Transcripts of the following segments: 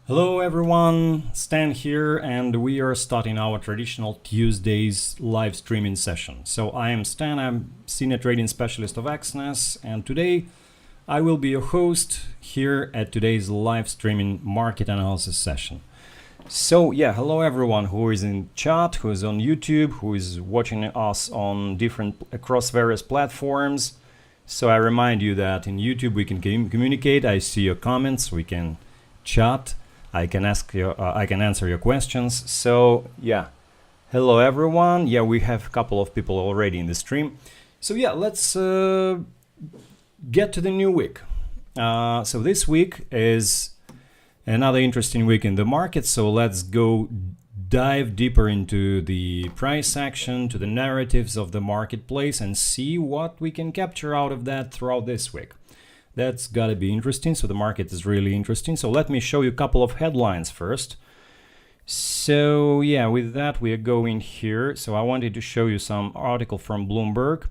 Hello everyone, Stan here, and we are starting our traditional Tuesdays live streaming session. So I am Stan, I'm Senior Trading Specialist of Exness, and today I will be your host here at today's live streaming market analysis session. So yeah, hello everyone who is in chat, who is on YouTube, who is watching us on across various platforms. So I remind you that in YouTube we can communicate, I see your comments, we can chat. I can answer your questions. So yeah, hello everyone. Yeah, we have a couple of people already in the stream. So yeah, let's get to the new week. So this week is another interesting week in the market. So let's go dive deeper into the price action, to the narratives of the marketplace, and see what we can capture out of that throughout this week. That's gotta be interesting. So the market is really interesting. So let me show you a couple of headlines first. So yeah, with that we are going here. So I wanted to show you some article from Bloomberg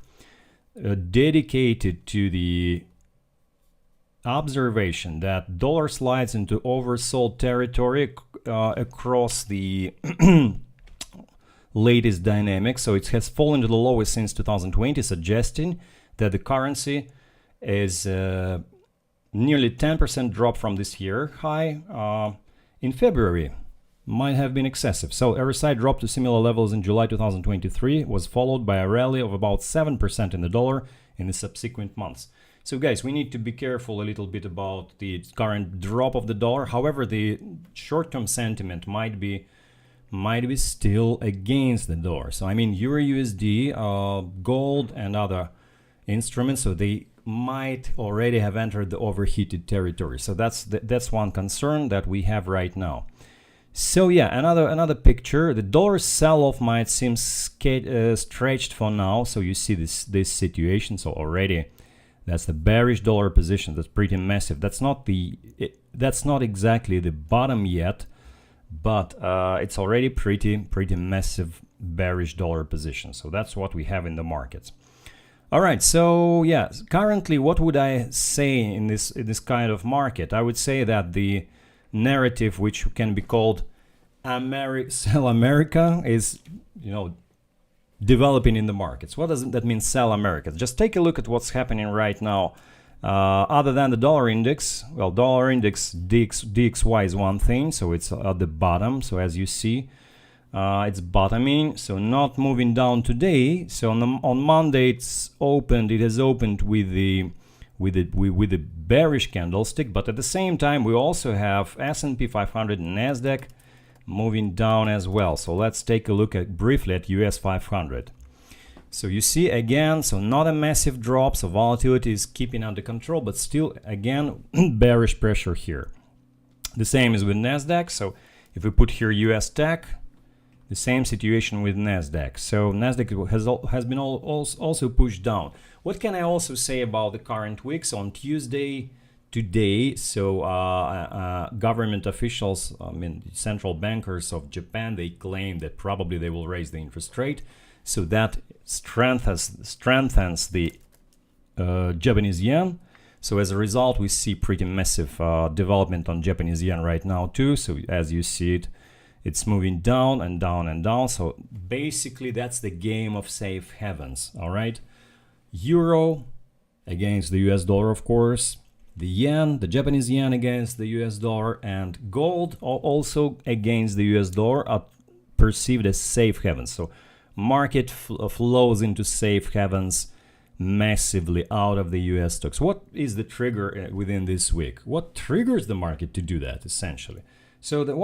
dedicated to the observation that dollar slides into oversold territory across the latest dynamics. So it has fallen to the lowest since 2020, suggesting that the currency is nearly 10% drop from this year high in February. Might have been excessive. So RSI dropped to similar levels in July 2023, was followed by a rally of about 7% in the dollar in the subsequent months. So guys, we need to be careful a little bit about the current drop of the dollar. However, the short-term sentiment might be still against the dollar. So I mean Euro USD, gold and other instruments, so they might already have entered the overheated territory. So that's one concern that we have right now. So yeah, another picture. The dollar sell-off might seem stretched for now. So you see this situation. So already, that's the bearish dollar position. That's pretty massive. That's not exactly the bottom yet, but it's already pretty massive bearish dollar position. So that's what we have in the markets. All right, so yeah, currently what would I say in this kind of market? I would say that the narrative, which can be called sell America, is developing in the markets. What does that mean, sell America? Just take a look at what's happening right now. Other than the dollar index, well, dollar index DXY is one thing, so it's at the bottom. So as you see, it's bottoming, so not moving down today. So on Monday it has opened with the bearish candlestick, but at the same time we also have S&P 500 and Nasdaq moving down as well. So let's take a look briefly at US 500. So you see again, so not a massive drop, so volatility is keeping under control, but still again bearish pressure here. The same is with Nasdaq. So if we put here US Tech, the same situation with Nasdaq. So Nasdaq has been also pushed down. What can I also say about the current week? So on Tuesday today, so government officials, I mean central bankers of Japan, they claim that probably they will raise the interest rate. So that strengthens the Japanese yen. So as a result, we see pretty massive development on Japanese yen right now too. So as you see it, it's moving down and down and down. So basically that's the game of safe havens. All right, euro against the US dollar, of course, the yen, the Japanese yen against the US dollar, and gold also against the US dollar are perceived as safe havens. So market flows into safe havens massively out of the US stocks. What is the trigger within this week? What triggers the market to do that essentially? So the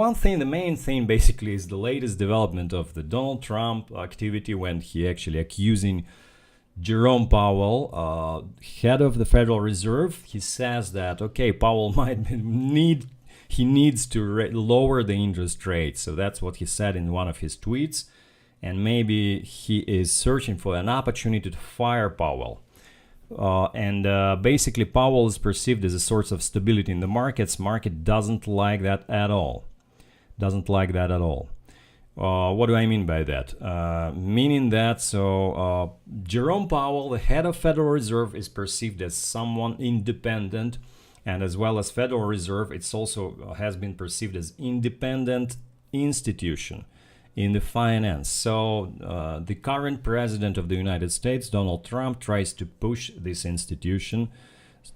main thing basically is the latest development of the Donald Trump activity when he actually accusing Jerome Powell, head of the Federal Reserve. He says that, okay, Powell needs to lower the interest rate. So that's what he said in one of his tweets. And maybe he is searching for an opportunity to fire Powell. Basically Powell is perceived as a source of stability in the markets. Market doesn't like that at all. What do I mean by that? Meaning that Jerome Powell, the head of Federal Reserve, is perceived as someone independent and as well as Federal Reserve, it's also has been perceived as independent institution in the finance. So the current president of the United States, Donald Trump, tries to push this institution,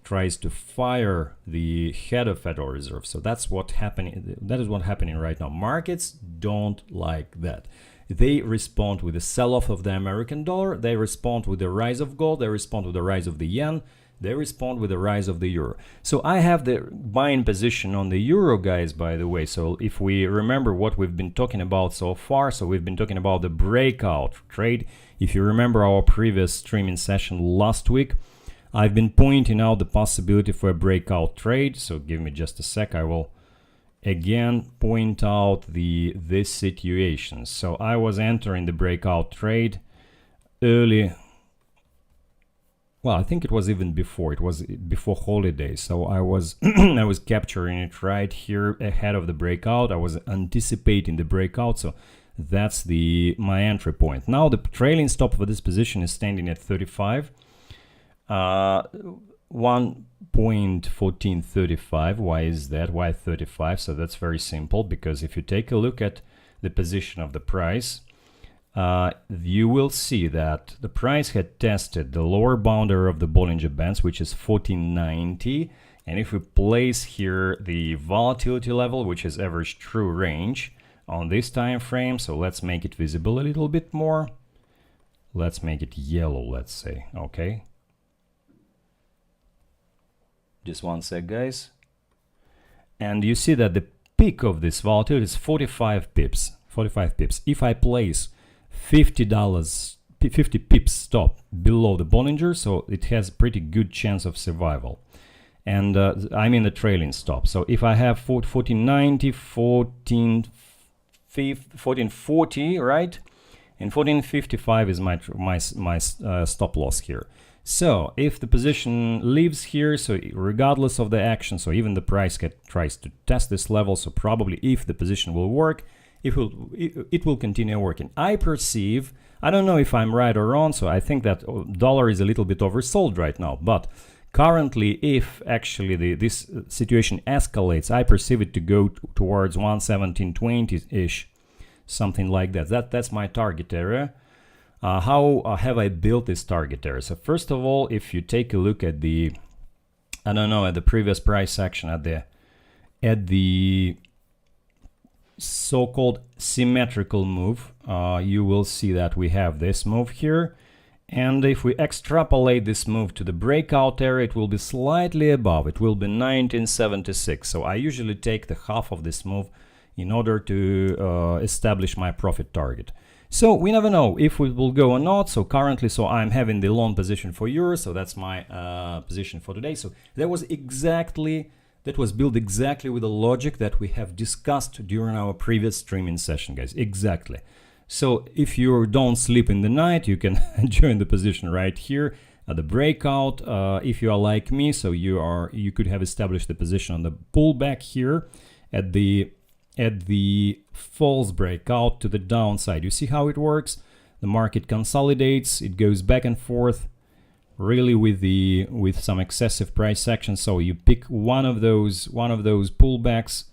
tries to fire the head of Federal Reserve. So that's what happening. That is what's happening right now. Markets don't like that. They respond with the sell-off of the American dollar. They respond with the rise of gold. They respond with the rise of the yen. They respond with the rise of the euro. So I have the buying position on the euro, guys, by the way. So if we remember what we've been talking about so far, so we've been talking about the breakout trade. If you remember our previous streaming session last week, I've been pointing out the possibility for a breakout trade. So give me just a sec. I will again point out this situation. So I was entering the breakout trade early. Well, I think it was even before. It was before holidays. So I was I was capturing it right here ahead of the breakout. I was anticipating the breakout. So that's my entry point. Now the trailing stop for this position is standing at 35. 1.1435. Why is that? Why 35? So that's very simple, because if you take a look at the position of the price, you will see that the price had tested the lower boundary of the Bollinger Bands, which is 1490. And if we place here the volatility level, which is average true range on this time frame, so let's make it visible a little bit more. Let's make it yellow, let's say. Okay. Just one sec, guys. And you see that the peak of this volatility is 45 pips. 45 pips. If I place $50, 50 pips stop below the Bollinger, so it has a pretty good chance of survival. And I mean the trailing stop. So if I have 1490, 1440, right? And 1455 is my stop loss here. So if the position leaves here, so regardless of the action, so even the price tries to test this level, so probably if the position will work, it will continue working. I perceive, I don't know if I'm right or wrong, so I think that dollar is a little bit oversold right now, but currently if actually this situation escalates, I perceive it to go towards 117.20-ish, something like that. That's my target area. How have I built this target area? So first of all, if you take a look at the, I don't know, at the previous price action, at the so-called symmetrical move, you will see that we have this move here. And if we extrapolate this move to the breakout area, it will be slightly above. It will be 1976. So I usually take the half of this move in order to establish my profit target. So we never know if it will go or not. So currently, so I'm having the long position for euros. So that's my position for today. So that was built exactly with the logic that we have discussed during our previous streaming session, guys. Exactly. So if you don't sleep in the night, you can join the position right here at the breakout. If you are like me, so you could have established the position on the pullback here at the false breakout to the downside. You see how it works? The market consolidates, it goes back and forth, really with some excessive price action. So you pick one of those pullbacks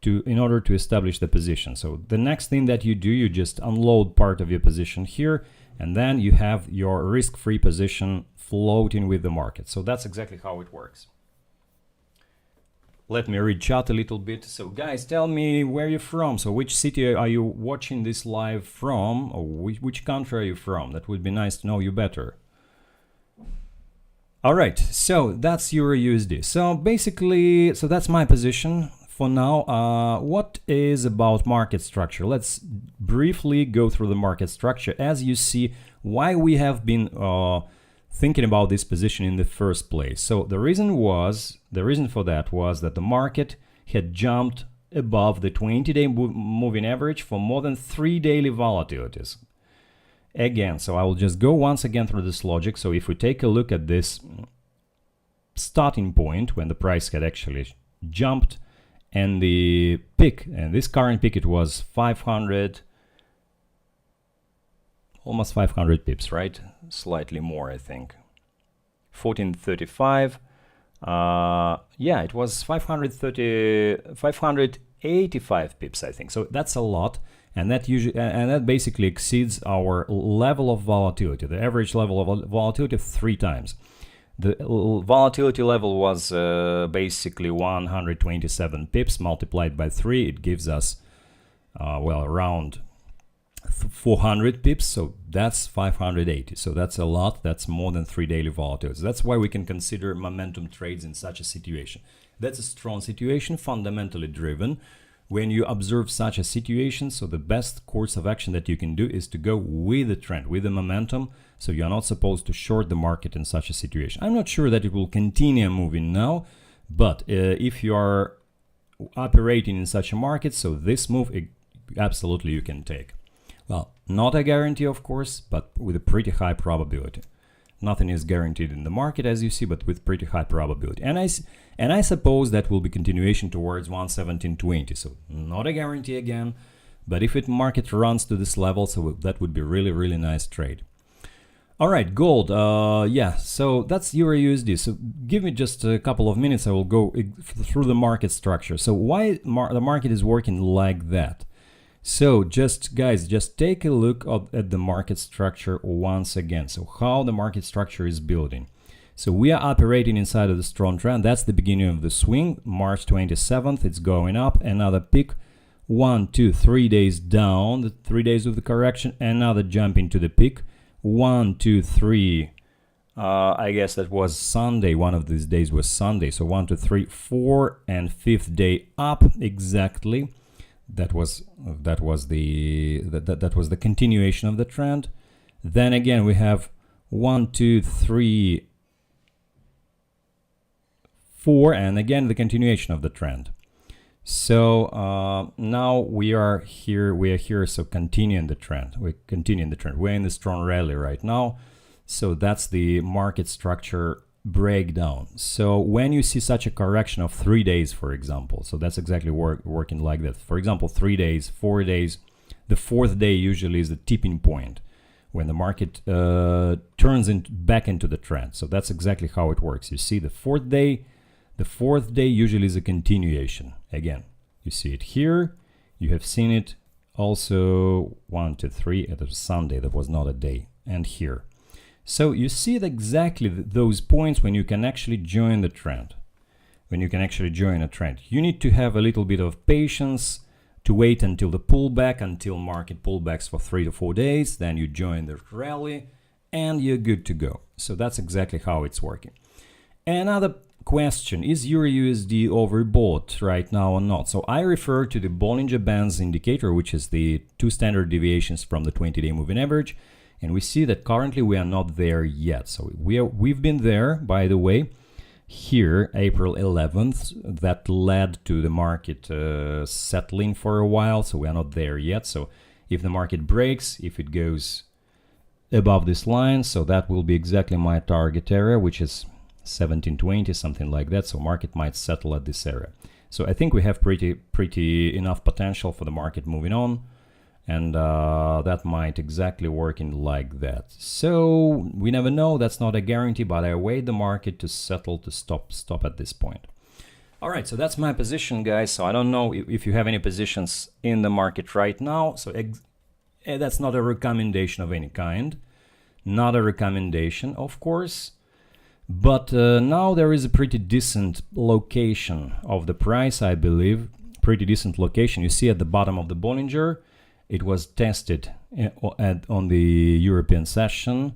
in order to establish the position. So the next thing that you do, you just unload part of your position here, and then you have your risk-free position floating with the market. So that's exactly how it works. Let me read chat a little bit. So guys, tell me where you're from. So which city are you watching this live from, or which country are you from? That would be nice to know you better. All right, so that's Euro USD. So basically, so that's my position for now. What is about market structure? Let's briefly go through the market structure. As you see, why we have been thinking about this position in the first place. So the reason for that was that the market had jumped above the 20-day moving average for more than 3 daily volatilities. Again, so I will just go once again through this logic. So if we take a look at this starting point when the price had actually jumped, and the peak, and this current peak, it was 500, almost 500 pips, right? Slightly more, I think. 1435. Yeah, it was 585 pips, I think. So that's a lot, and that basically exceeds our level of volatility, the average level of volatility 3 times. The volatility level was basically 127 pips multiplied by 3. It gives us, well, around 400 pips, so that's 580. So that's a lot. That's more than 3 daily volatilities. That's why we can consider momentum trades in such a situation. That's a strong situation, fundamentally driven. When you observe such a situation, so the best course of action that you can do is to go with the trend, with the momentum. So you're not supposed to short the market in such a situation. I'm not sure that it will continue moving now, but if you are operating in such a market, so this move, absolutely you can take. Well, not a guarantee, of course, but with a pretty high probability. Nothing is guaranteed in the market, as you see, but with pretty high probability. And I suppose that will be continuation towards 117.20. So not a guarantee again, but if it market runs to this level, so that would be really, really nice trade. All right, gold. Yeah, so that's Euro USD. So give me just a couple of minutes. I will go through the market structure. So why the market is working like that? So guys, just take a look at the market structure once again. So how the market structure is building. So we are operating inside of the strong trend. That's the beginning of the swing. March 27th, it's going up. Another peak. 1, 2, 3 days down. The 3 days of the correction. Another jump into the peak. 1, 2, 3. I guess that was Sunday. One of these days was Sunday. So 1, 2, 3, 4, and 5th day up exactly. That was the continuation of the trend. Then again we have 1, 2, 3, 4, and again the continuation of the trend. So now we are here. So continuing the trend. We're continuing the trend. We're in the strong rally right now. So that's the market structure breakdown. So when you see such a correction of 3 days, for example, so that's exactly working like that. For example, 3 days, 4 days, the 4th day usually is the tipping point when the market turns back into the trend. So that's exactly how it works. You see the 4th day usually is a continuation. Again, you see it here. You have seen it also 1, 2, 3 at a Sunday. That was not a day. And here. So you see exactly those points when you can actually join the trend. When you can actually join a trend. You need to have a little bit of patience to wait until the pullback, until market pullbacks for 3 to 4 days. Then you join the rally and you're good to go. So that's exactly how it's working. Another question, is Euro USD overbought right now or not? So I refer to the Bollinger Bands indicator, which is the 2 standard deviations from the 20-day moving average. And we see that currently we are not there yet. So we've been there, by the way, here, April 11th. That led to the market settling for a while. So we are not there yet. So if the market breaks, if it goes above this line, so that will be exactly my target area, which is 1720, something like that. So market might settle at this area. So I think we have pretty enough potential for the market moving on. And that might exactly work in like that. So we never know. That's not a guarantee, but I await the market to settle, to stop at this point. All right, so that's my position, guys. So I don't know if you have any positions in the market right now. So that's not a recommendation of any kind. Not a recommendation, of course. But now there is a pretty decent location of the price, I believe. Pretty decent location. You see at the bottom of the Bollinger. It was tested on the European session.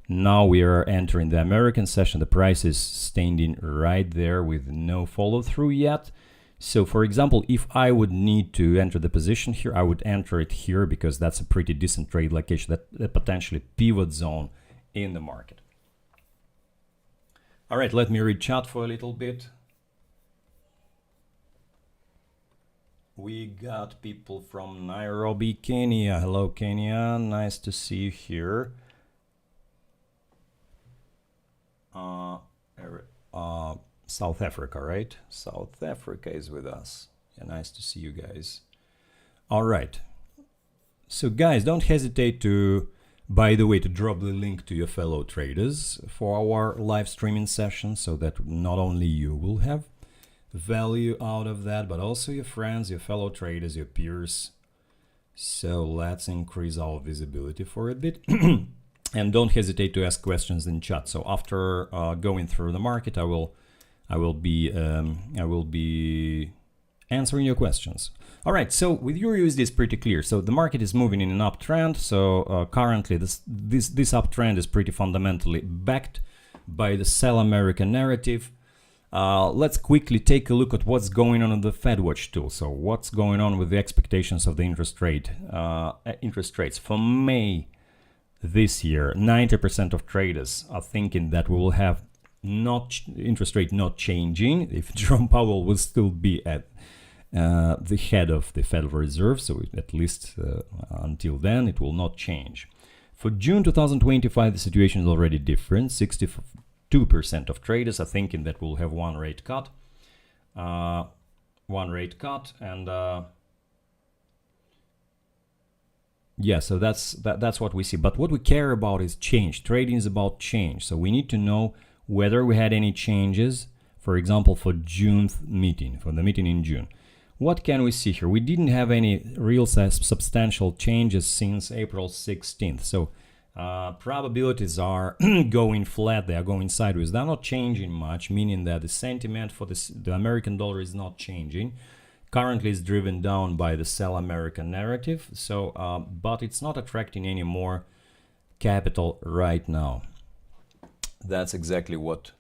Now we are entering the American session. The price is standing right there with no follow through yet. So for example, if I would need to enter the position here, I would enter it here because that's a pretty decent trade location, that potentially pivot zone in the market. All right, let me read chat for a little bit. We got people from Nairobi, Kenya. Hello, Kenya. Nice to see you here. South Africa, right? South Africa is with us. Yeah, nice to see you guys. All right. So guys, don't hesitate to By the way, to drop the link to your fellow traders for our live streaming session, so that not only you will have value out of that, but also your friends, your fellow traders, your peers. So let's increase our visibility for a bit. And don't hesitate to ask questions in chat. So after going through the market, I will be answering your questions. All right, so with Euro USD it's pretty clear. So the market is moving in an uptrend. So currently this uptrend is pretty fundamentally backed by the sell America narrative. Let's quickly take a look at what's going on the FedWatch tool. So what's going on with the expectations of the interest rates for May this year? 90% of traders are thinking that we will have interest rate not changing if Jerome Powell will still be at the head of the Federal Reserve. So at least until then, it will not change. For June 2025, the situation is already different. 62% of traders are thinking that we'll have one rate cut, and yeah, so that's what we see. But what we care about is change. Trading is about change. So we need to know whether we had any changes, for example, for June's meeting, for the meeting in June. What can we see here? We didn't have any real substantial changes since April 16th. So probabilities are going flat. They are going sideways. They're not changing much, meaning that the sentiment for the American dollar is not changing. Currently, it's driven down by the sell American narrative. So, but it's not attracting any more capital right now. That's exactly what's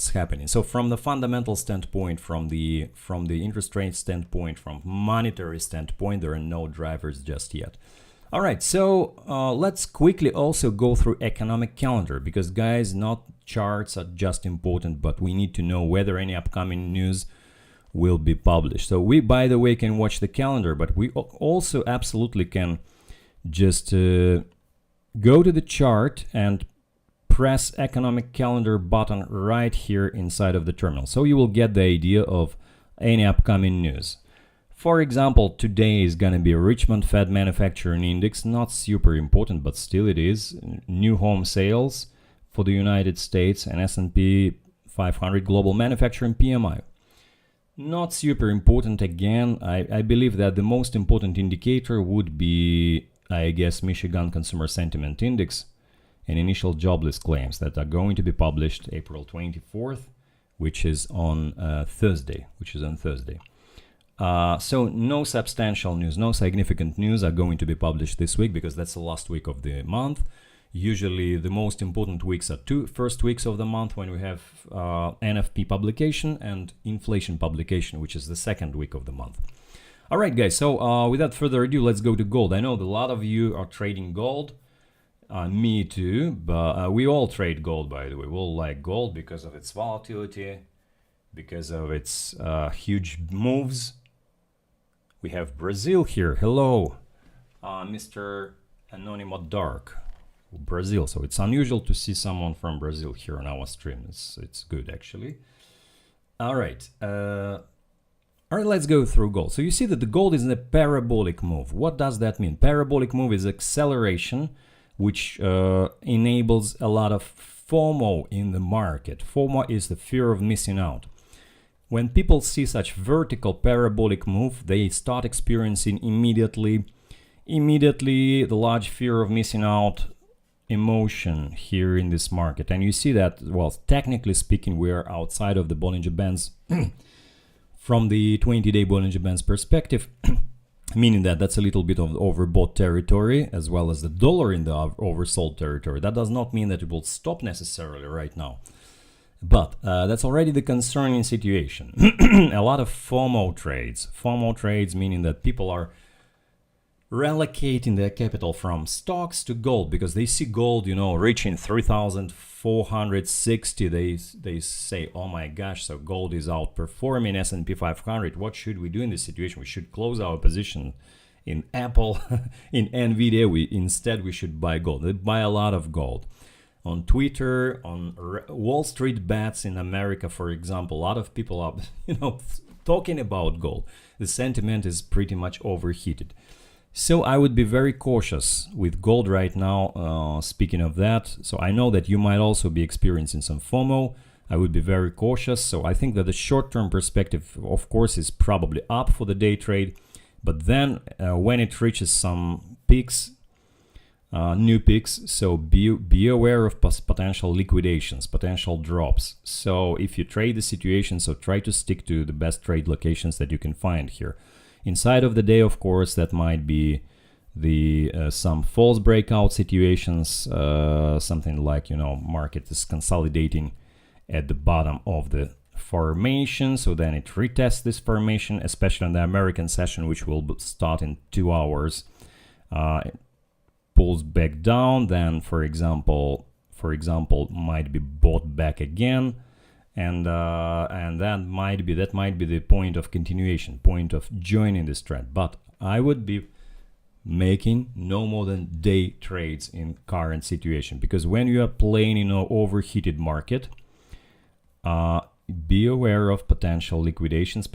happening. So from the fundamental standpoint, from the interest rate standpoint, from monetary standpoint, there are no drivers just yet. All right, so let's quickly also go through economic calendar, because guys, not charts are just important, but we need to know whether any upcoming news will be published. So we, by the way, can watch the calendar, but we also absolutely can just go to the chart and press economic calendar button right here inside of the terminal. So you will get the idea of any upcoming news. For example, today is going to be Richmond Fed Manufacturing Index, not super important, but still it is. New home sales for the United States and S&P 500 Global Manufacturing PMI. Not super important again. I believe that the most important indicator would be, I guess, Michigan Consumer Sentiment Index and initial jobless claims that are going to be published April 24th, which is on Thursday. So no substantial news, no significant news are going to be published this week, because that's the last week of the month. Usually the most important weeks are first weeks of the month, when we have NFP publication and inflation publication, which is the second week of the month. All right, guys, so without further ado, let's go to gold. I know that a lot of you are trading gold. Me too, but we all trade gold, by the way. We all like gold because of its volatility, because of its huge moves. We have Brazil here. Hello, Mr. Anonymous Dark. Brazil. So it's unusual to see someone from Brazil here on our stream. It's good, actually. All right. Let's go through gold. So you see that the gold is in a parabolic move. What does that mean? Parabolic move is acceleration, which enables a lot of FOMO in the market. FOMO is the fear of missing out. When people see such vertical parabolic move, they start experiencing immediately the large fear of missing out emotion here in this market. And you see that, well, technically speaking, we are outside of the Bollinger Bands from the 20-day Bollinger Bands perspective. Meaning that that's a little bit of overbought territory, as well as the dollar in the oversold territory. That does not mean that it will stop necessarily right now. But that's already the concerning situation. A lot of FOMO trades. FOMO trades meaning that people are relocating their capital from stocks to gold, because they see gold, reaching 3,460. They say, oh my gosh, so gold is outperforming S&P 500. What should we do in this situation? We should close our position in Apple, in Nvidia. Instead we should buy gold. They buy a lot of gold. On Twitter, on Wall Street bets in America, for example, a lot of people are, talking about gold. The sentiment is pretty much overheated. So I would be very cautious with gold right now. Speaking of that, so I know that you might also be experiencing some FOMO. I would be very cautious. So I think that the short-term perspective, of course, is probably up for the day trade. But then when it reaches some peaks, new peaks, so be aware of potential liquidations, potential drops. So if you trade the situation, so try to stick to the best trade locations that you can find here. Inside of the day, of course, that might be the some false breakout situations, something like, market is consolidating at the bottom of the formation, so then it retests this formation, especially on the American session, which will start in 2 hours. It pulls back down, then for example might be bought back again, and that might be the point of continuation, point of joining this trend. But I would be making no more than day trades in current situation, because when you are playing in an overheated market, be aware of potential liquidations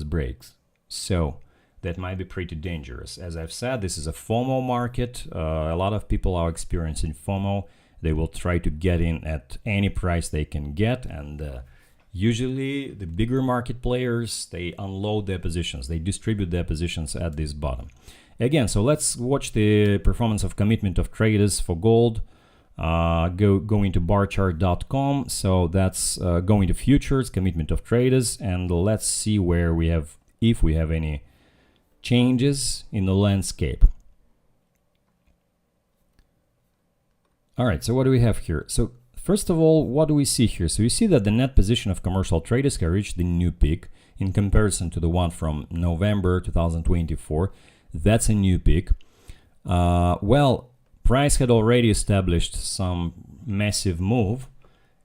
breaks. So that might be pretty dangerous. As I've said, this is a FOMO market. A lot of people are experiencing FOMO. They will try to get in at any price they can get, and usually the bigger market players, they unload their positions, they distribute their positions at this bottom. Again, so let's watch the performance of commitment of traders for gold. Go into barchart.com. So that's going to futures, commitment of traders, and let's see where we have, if we have any changes in the landscape. All right, so what do we have here? So first of all, what do we see here? So you see that the net position of commercial traders have reached the new peak in comparison to the one from November 2024. That's a new peak. Well, price had already established some massive move,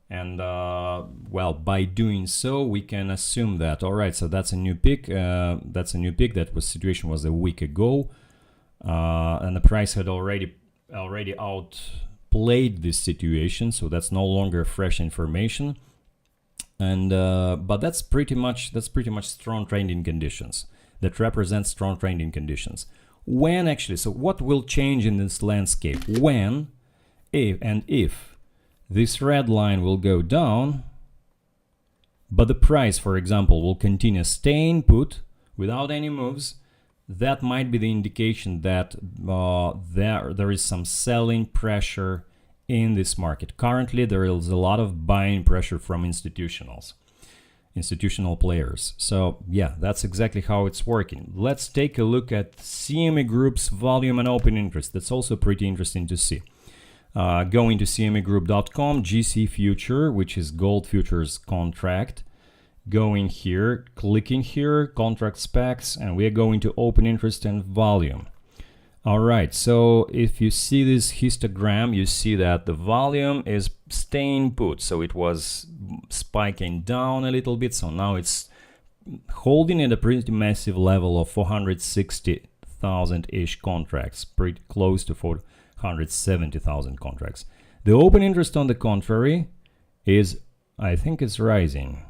and well, by doing so, we can assume that, all right, so that's a new peak. That situation was a week ago, and the price had already outplayed this situation, so that's no longer fresh information. And but that's pretty much strong trending conditions. That represents strong trending conditions. When actually, so what will change in this landscape? When, if this red line will go down, but the price, for example, will continue staying put without any moves, that might be the indication that there is some selling pressure in this market. Currently, there is a lot of buying pressure from institutional players. So yeah, that's exactly how it's working. Let's take a look at CME Group's volume and open interest. That's also pretty interesting to see. Going to cmegroup.com, GC future, which is gold futures contract. Going here, clicking here, contract specs, and we are going to open interest and volume. All right, so if you see this histogram, you see that the volume is staying put. So it was spiking down a little bit. So now it's holding at a pretty massive level of 460,000-ish contracts, pretty close to 470,000 contracts. The open interest, on the contrary, is, I think it's rising.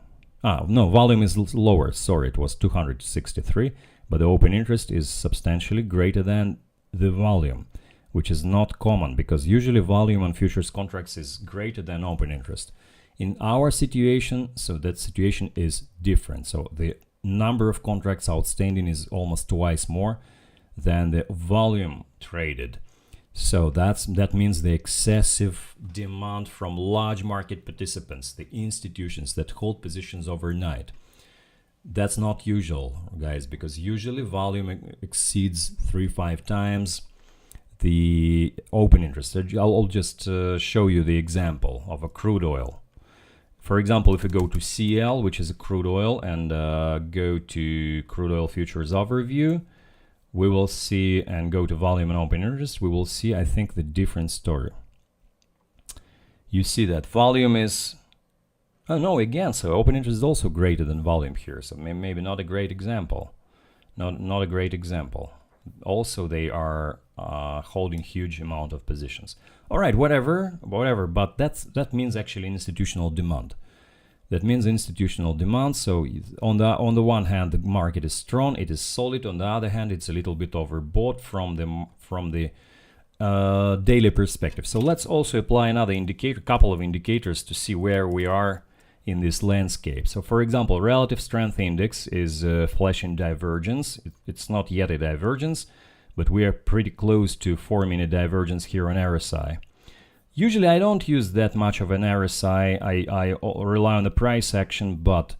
No, volume is lower. Sorry, it was 263, but the open interest is substantially greater than the volume, which is not common, because usually volume on futures contracts is greater than open interest. In our situation, so that situation is different. So the number of contracts outstanding is almost twice more than the volume traded. So that means the excessive demand from large market participants, the institutions that hold positions overnight. That's not usual, guys, because usually volume exceeds 3-5 times the open interest. I'll just show you the example of a crude oil. For example, if we go to CL, which is a crude oil, and go to crude oil futures overview, we will see, and go to volume and open interest, we will see, I think, the different story. You see that volume is, oh no, again, so open interest is also greater than volume here, so maybe not a great example. Not a great example. Also, they are holding huge amount of positions. All right, whatever, but that means actually institutional demand. That means institutional demand. So on the one hand, the market is strong, it is solid. On the other hand, it's a little bit overbought from the daily perspective. So let's also apply another indicator, couple of indicators to see where we are in this landscape. So for example, relative strength index is flashing divergence. It's not yet a divergence, but we are pretty close to forming a divergence here on RSI. Usually I don't use that much of an RSI, I rely on the price action, but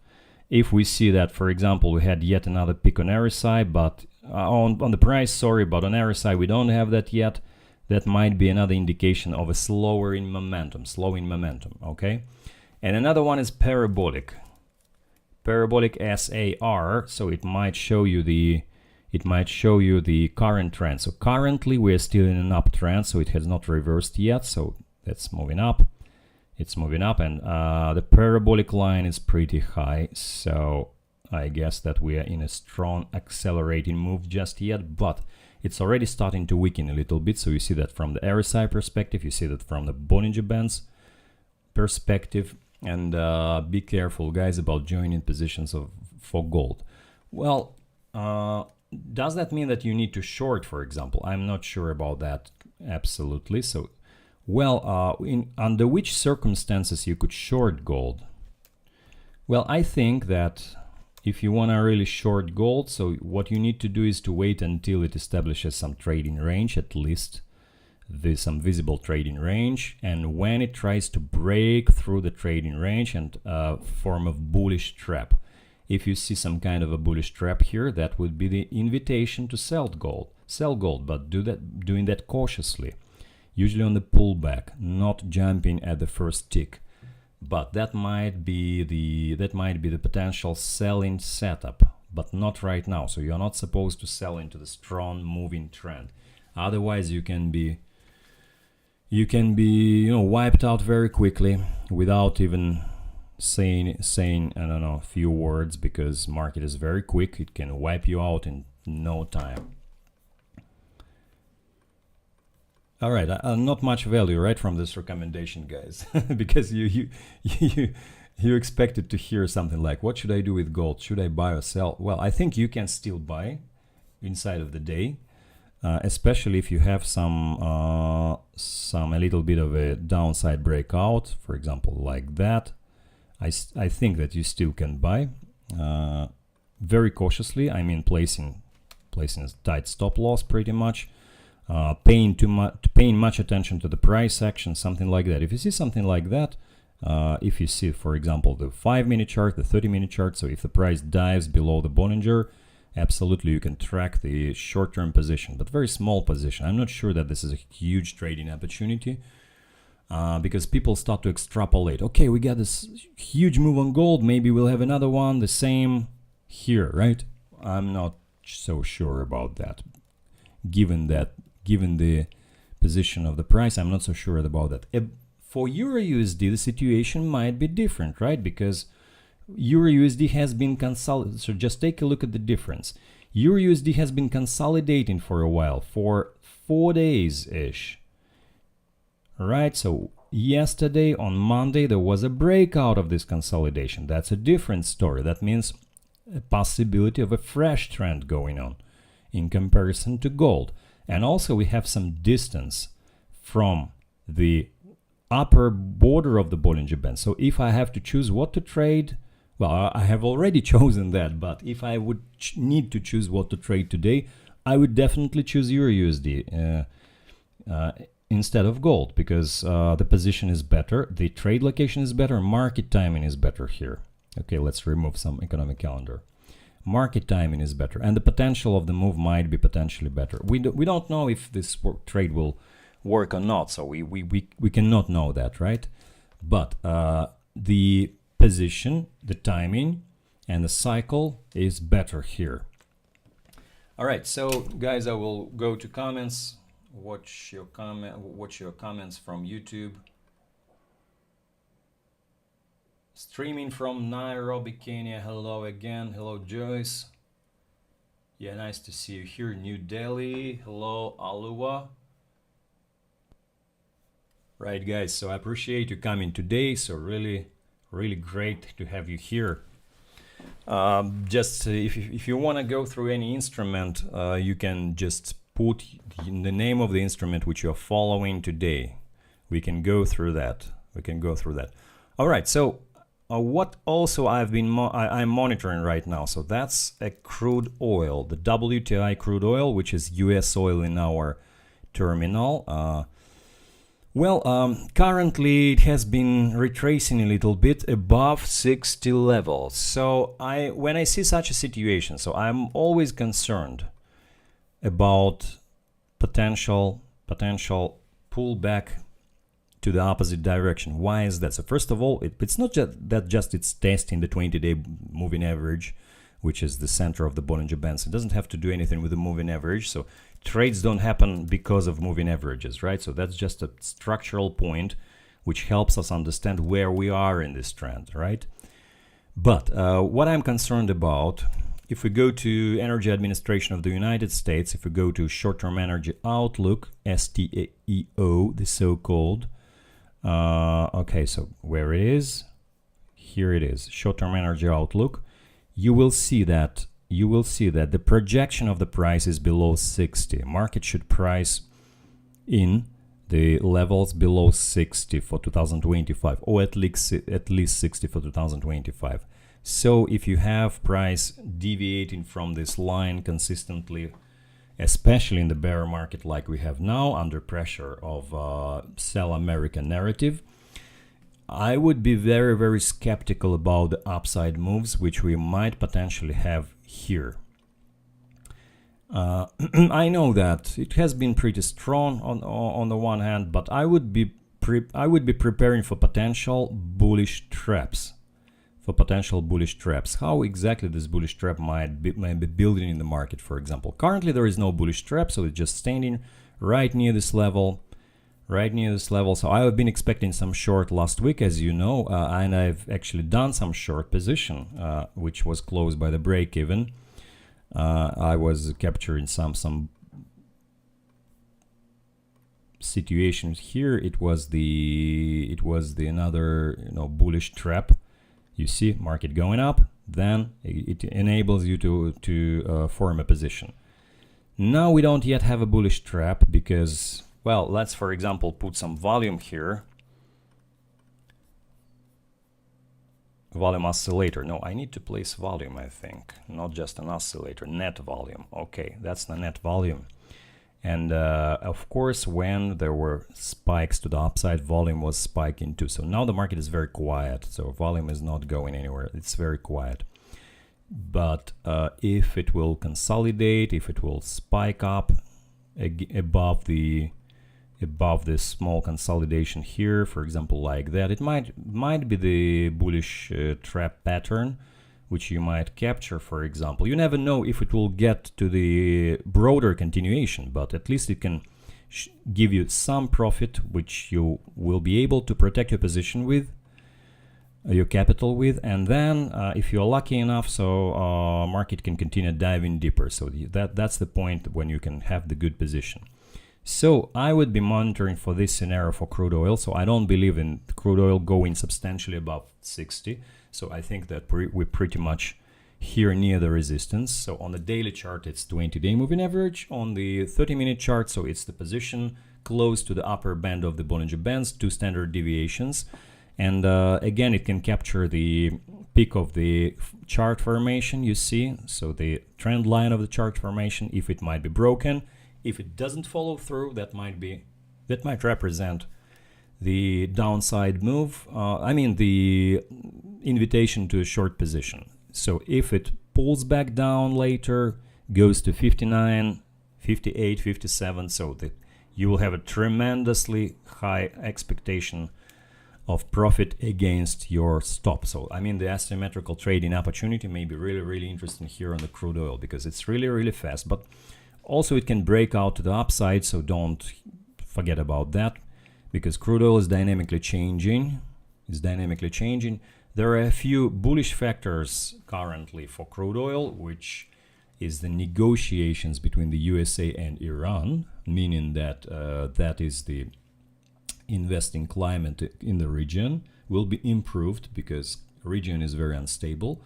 if we see that, for example, we had yet another peak on RSI, but on the price, sorry, but on RSI we don't have that yet, that might be another indication of a slowing momentum, okay? And another one is parabolic SAR, so it might show you the current trend. So currently we are still in an uptrend, so it has not reversed yet, so that's moving up. It's moving up, and the parabolic line is pretty high, so I guess that we are in a strong accelerating move just yet, but it's already starting to weaken a little bit. So you see that from the RSI perspective, you see that from the Bollinger Bands perspective, and be careful, guys, about joining positions for gold. Well, does that mean that you need to short, for example? I'm not sure about that absolutely. So, well, under which circumstances you could short gold? Well, I think that if you want to really short gold, so what you need to do is to wait until it establishes some trading range, at least there's some visible trading range, and when it tries to break through the trading range and form a bullish trap. If you see some kind of a bullish trap here, that would be the invitation to sell gold, but doing that cautiously, usually on the pullback, not jumping at the first tick. But that might be the potential selling setup, but not right now. So you're not supposed to sell into the strong moving trend. Otherwise, you can be wiped out very quickly without even saying I don't know, a few words, because market is very quick. It can wipe you out in no time. All right, not much value, right, from this recommendation, guys, because you expected to hear something like, what should I do with gold? Should I buy or sell? Well, I think you can still buy inside of the day, especially if you have a little bit of a downside breakout, for example, like that. I think that you still can buy very cautiously. I mean, placing a tight stop loss pretty much. Paying much attention to the price action, something like that. If you see something like that, if you see, for example, the 5-minute chart, the 30-minute chart, so if the price dives below the Bollinger, absolutely you can track the short-term position, but very small position. I'm not sure that this is a huge trading opportunity, because people start to extrapolate. Okay, we got this huge move on gold, maybe we'll have another one, the same here, right? I'm not so sure about that. Given the position of the price, I'm not so sure about that. For Euro USD, the situation might be different, right? Because Euro USD has been consolidating. So just take a look at the difference. Euro USD has been consolidating for a while, for 4 days-ish. Right, so yesterday on Monday there was a breakout of this consolidation. That's a different story. That means a possibility of a fresh trend going on in comparison to gold. And also we have some distance from the upper border of the Bollinger Band. So if I have to choose what to trade, well, I have already chosen that, but if I would need to choose what to trade today, I would definitely choose Euro USD instead of gold, because the position is better, the trade location is better, market timing is better here. Okay, let's remove some economic calendar. Market timing is better, and the potential of the move might be potentially better. We don't know if this trade will work or not, so we cannot know that, right? But the position, the timing, and the cycle is better here. All right, so guys, I will go to comments. Watch your comments from YouTube. Streaming from Nairobi, Kenya. Hello again. Hello, Joyce. Yeah, nice to see you here. New Delhi. Hello, Aluwa. Right, guys. So I appreciate you coming today. So really Really great to have you here. Just if you want to go through any instrument, you can just put the name of the instrument which you're following today. We can go through that. All right. So what also I'm monitoring right now. So that's a crude oil, the WTI crude oil, which is U.S. oil in our terminal. Currently it has been retracing a little bit above 60 levels. So when I see such a situation, so I'm always concerned about potential pullback to the opposite direction. Why is that? So first of all, it's not just it's testing the 20-day moving average, which is the center of the Bollinger Bands. It doesn't have to do anything with the moving average. So trades don't happen because of moving averages, right? So that's just a structural point which helps us understand where we are in this trend, right? But what I'm concerned about, if we go to Energy Administration of the United States, if we go to Short-Term Energy Outlook, STAEO, the so-called, okay, so where it is? Here it is, Short-Term Energy Outlook. You will see that the projection of the price is below 60. Market should price in the levels below 60 for 2025, or at least 60 for 2025. So if you have price deviating from this line consistently, especially in the bear market like we have now, under pressure of sell America narrative, I would be very, very skeptical about the upside moves which we might potentially have here. I know that it has been pretty strong on the one hand, but I would be preparing for potential bullish traps. How exactly this bullish trap might be building in the market, for example. Currently there is no bullish trap, so it's just standing right near this level. So I have been expecting some short last week, as you know, and I've actually done some short position, which was closed by the break even. I was capturing some situations here. It was the another bullish trap. You see market going up, then it enables you to form a position. Now we don't yet have a bullish trap because, well, let's for example put some volume here. Volume oscillator. No, I need to place volume, I think, not just an oscillator. Net volume. Okay, that's the net volume. And of course, when there were spikes to the upside, volume was spiking too. So now the market is very quiet. So volume is not going anywhere. It's very quiet. But if it will consolidate, if it will spike up above this small consolidation here, for example, like that, it might be the bullish trap pattern which you might capture, for example. You never know if it will get to the broader continuation, but at least it can give you some profit which you will be able to protect your position with, your capital with, and then if you're lucky enough, so market can continue diving deeper. So that's the point when you can have the good position. So I would be monitoring for this scenario for crude oil. So I don't believe in crude oil going substantially above 60. So I think that we're pretty much here near the resistance. So on the daily chart, it's 20-day moving average. On the 30-minute chart, so it's the position close to the upper band of the Bollinger Bands, 2 standard deviations. And again, it can capture the peak of the chart formation, you see. So the trend line of the chart formation, if it might be broken. If it doesn't follow through, that might represent the downside move. The invitation to a short position. So if it pulls back down later, goes to 59, 58, 57, so that you will have a tremendously high expectation of profit against your stop. So the asymmetrical trading opportunity may be really, really interesting here on the crude oil because it's really, really fast. But also it can break out to the upside, so don't forget about that because crude oil is dynamically changing. There are a few bullish factors currently for crude oil, which is the negotiations between the USA and Iran, meaning that that is the investing climate in the region, will be improved because region is very unstable.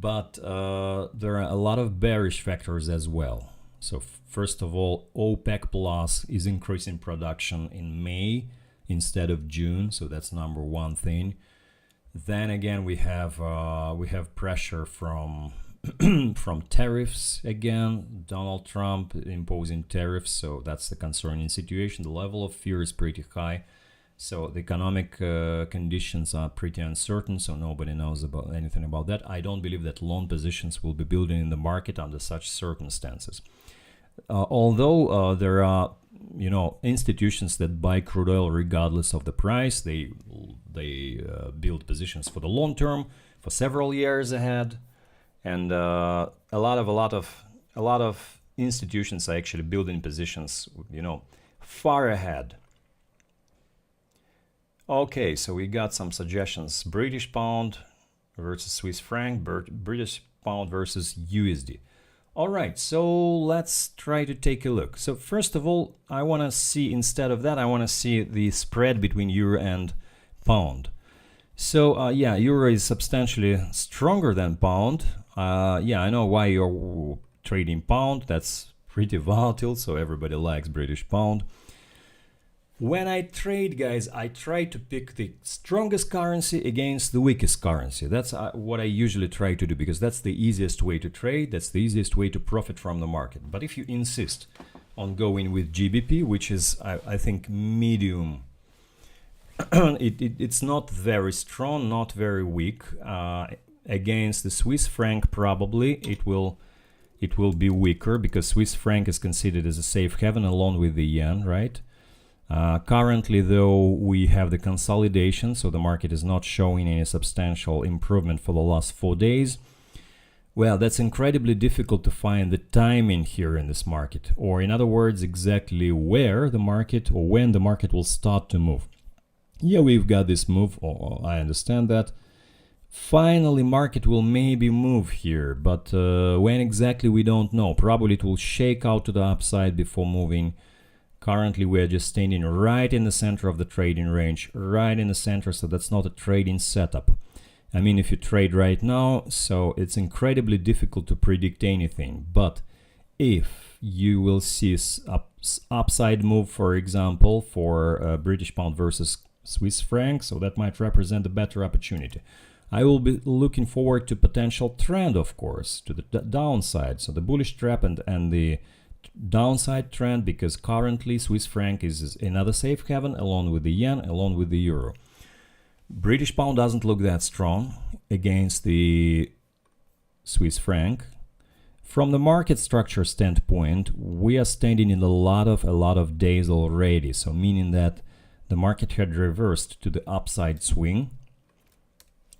But there are a lot of bearish factors as well. So first of all, OPEC Plus is increasing production in May instead of June, so that's number one thing. Then again, we have pressure from from tariffs again. Donald Trump imposing tariffs, so that's the concerning situation. The level of fear is pretty high. So the economic conditions are pretty uncertain, so nobody knows about anything about that. I don't believe that long positions will be building in the market under such circumstances. Although there are, institutions that buy crude oil regardless of the price, they build positions for the long term, for several years ahead, and a lot of institutions are actually building positions, far ahead. Okay, so we got some suggestions. British pound versus Swiss franc, British pound versus USD. All right, so let's try to take a look. So first of all, I want to see, instead of that, I want to see the spread between euro and pound. So yeah, euro is substantially stronger than pound. Yeah, I know why you're trading pound. That's pretty volatile, so everybody likes British pound. When I trade, guys, I try to pick the strongest currency against the weakest currency. That's what I usually try to do, because that's the easiest way to trade. That's the easiest way to profit from the market. But if you insist on going with GBP, which is, I think, medium, it's not very strong, not very weak. Against the Swiss franc, probably it will be weaker, because Swiss franc is considered as a safe haven along with the yen, right? Currently, though, we have the consolidation, so the market is not showing any substantial improvement for the last 4 days. Well, that's incredibly difficult to find the timing here in this market, or in other words, exactly where the market or when the market will start to move. Yeah, we've got this move, I understand that. Finally, market will maybe move here, but when exactly we don't know. Probably it will shake out to the upside before moving. Currently, we are just standing right in the center of the trading range, right in the center, so that's not a trading setup. I mean, if you trade right now, so it's incredibly difficult to predict anything. But if you will see upside move, for example, for British pound versus Swiss franc, so that might represent a better opportunity. I will be looking forward to potential trend, of course, to the downside, so the bullish trap and the downside trend, because currently Swiss franc is another safe haven along with the yen, along with the euro. British pound doesn't look that strong against the Swiss franc. From the market structure standpoint, we are standing in a lot of days already, so meaning that the market had reversed to the upside swing.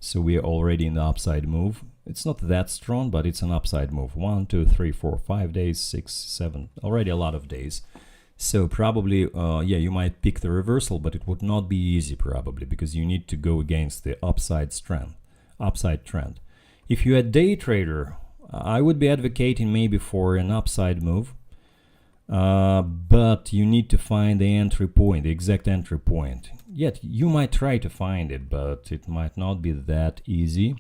So we are already in the upside move. It's not that strong, but it's an upside move. 1, 2, 3, 4, 5 days, 6, 7, already a lot of days. So probably, yeah, you might pick the reversal, but it would not be easy probably, because you need to go against the upside trend. If you're a day trader, I would be advocating maybe for an upside move, but you need to find the entry point, the exact entry point. Yet you might try to find it, but it might not be that easy.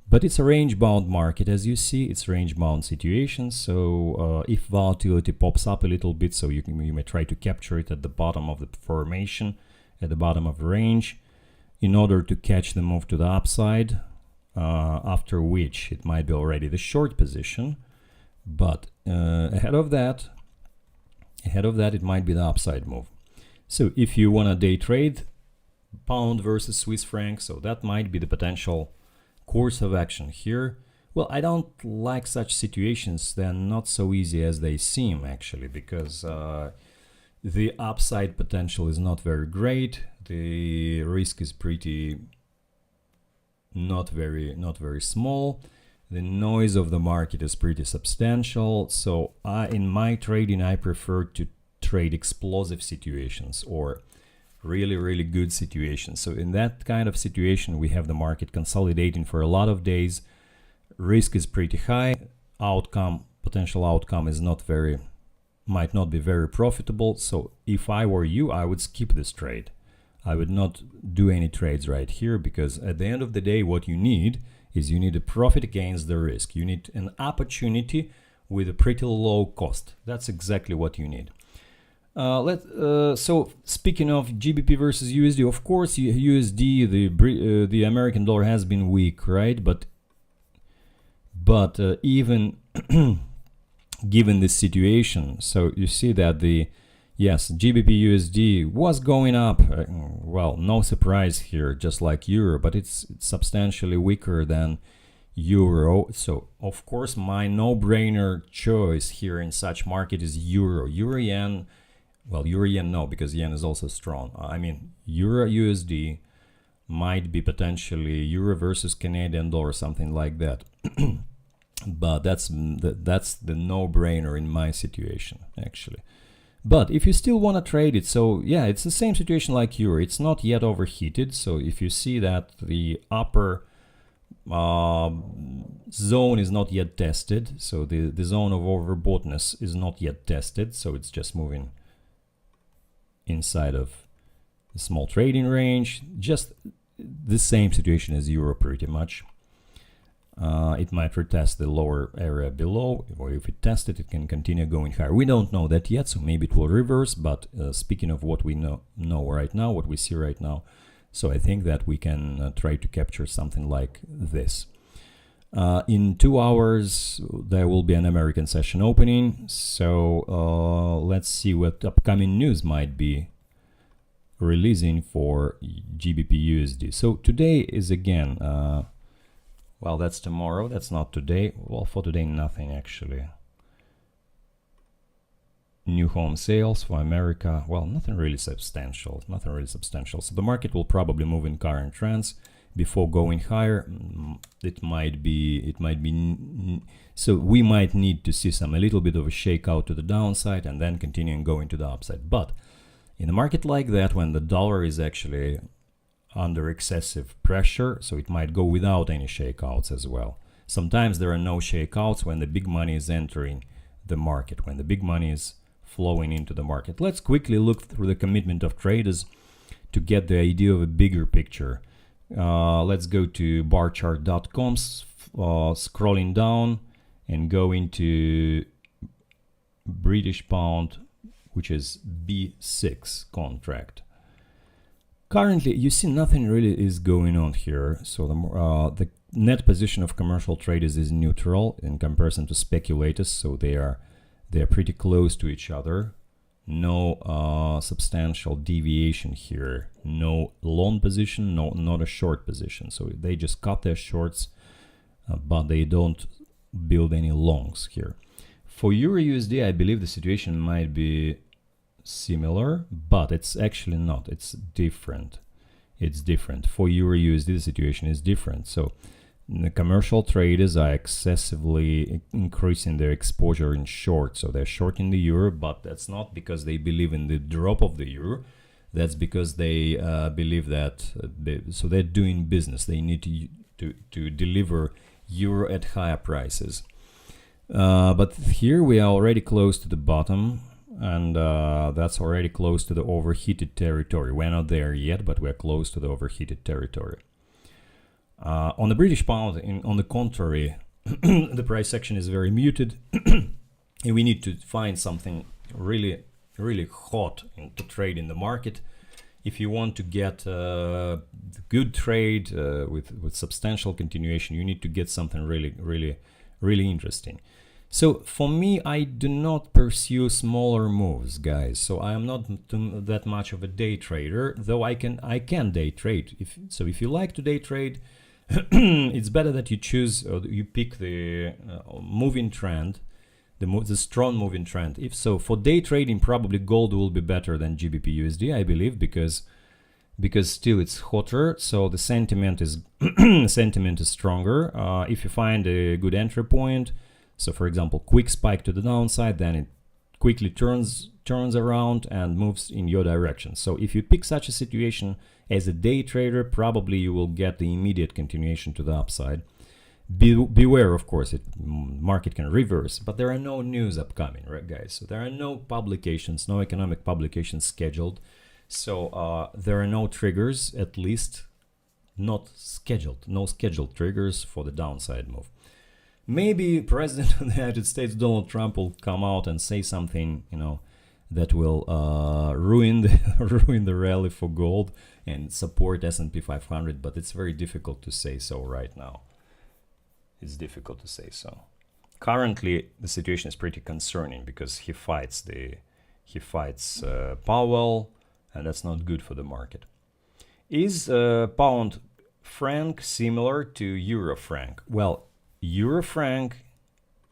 But it's a range-bound market, as you see. It's range-bound situation. So if volatility pops up a little bit, so you may try to capture it at the bottom of the formation, at the bottom of the range, in order to catch the move to the upside. After which it might be already the short position, but ahead of that, it might be the upside move. So if you want to day trade pound versus Swiss franc, so that might be the potential course of action here. Well, I don't like such situations. They're not so easy as they seem, actually, because the upside potential is not very great. The risk is pretty not very small. The noise of the market is pretty substantial. So in my trading, I prefer to trade explosive situations or really good situations. So in that kind of situation, we have the market consolidating for a lot of days. Risk is pretty high. Potential outcome is might not be very profitable. So if I were you, I would skip this trade. I would not do any trades right here, because at the end of the day, what you need is you need a profit against the risk. You need an opportunity with a pretty low cost. That's exactly what you need. So speaking of GBP versus USD, of course, USD, the American dollar has been weak, right? But even given this situation, so you see that GBP USD was going up. Well, no surprise here, just like euro, but it's substantially weaker than euro. So of course, my no-brainer choice here in such market is euro. Euro yen. Well, euro yen no, because yen is also strong. I mean, euro USD might be potentially euro versus Canadian dollar, something like that. But that's the no-brainer in my situation, actually. But if you still want to trade it, so yeah, it's the same situation like euro. It's not yet overheated. So if you see that the upper zone is not yet tested, so the zone of overboughtness is not yet tested, so it's just moving inside of the small trading range, just the same situation as euro pretty much. It might retest the lower area below, or if it tests it, it can continue going higher. We don't know that yet, so maybe it will reverse. But speaking of what we know right now, what we see right now, so I think that we can try to capture something like this. In 2 hours, there will be an American session opening. So let's see what upcoming news might be releasing for GBP USD. So today is again, well, that's tomorrow. That's not today. Well, for today, nothing actually. New home sales for America. Well, nothing really substantial. Nothing really substantial. So the market will probably move in current trends before going higher. It might be. So we might need to see a little bit of a shakeout to the downside and then continuing going to the upside. But in a market like that, when the dollar is actually under excessive pressure, so it might go without any shakeouts as well. Sometimes there are no shakeouts when the big money is entering the market, when the big money is flowing into the market. Let's quickly look through the commitment of traders to get the idea of a bigger picture. Let's go to barchart.com, scrolling down and go into British pound, which is B6 contract. Currently, you see nothing really is going on here. So the net position of commercial traders is neutral in comparison to speculators. So they are pretty close to each other. No substantial deviation here. No long position, not a short position. So they just cut their shorts, but they don't build any longs here. For Euro USD, I believe the situation might be similar, but it's actually not. It's different. It's different. For Euro USD, the situation is different. So the commercial traders are excessively increasing their exposure in short. So they're shorting the euro, but that's not because they believe in the drop of the euro. That's because they believe that so they're doing business. They need to deliver euro at higher prices. But here we are already close to the bottom. And that's already close to the overheated territory. We're not there yet, but we're close to the overheated territory. On the British pound, on the contrary, the price action is very muted. And we need to find something really, really hot to trade in the market. If you want to get a good trade with substantial continuation, you need to get something really, really, really interesting. So for me, I do not pursue smaller moves, guys. So I am not that much of a day trader, though I can day trade. If you like to day trade, it's better that you choose or you pick the moving trend, the strong moving trend. If so, for day trading, probably gold will be better than GBP USD, I believe, because still it's hotter, so the sentiment is stronger. If you find a good entry point. So for example, quick spike to the downside, then it quickly turns around and moves in your direction. So if you pick such a situation as a day trader, probably you will get the immediate continuation to the upside. Beware, of course, market can reverse, but there are no news upcoming, right, guys? So there are no publications, no economic publications scheduled. So there are no triggers, at least not scheduled, no scheduled triggers for the downside move. Maybe President of the United States, Donald Trump, will come out and say something, that will ruin the rally for gold and support S&P 500, but it's very difficult to say so right now. It's difficult to say so. Currently, the situation is pretty concerning because he fights Powell, and that's not good for the market. Is pound franc similar to euro franc? Well, euro franc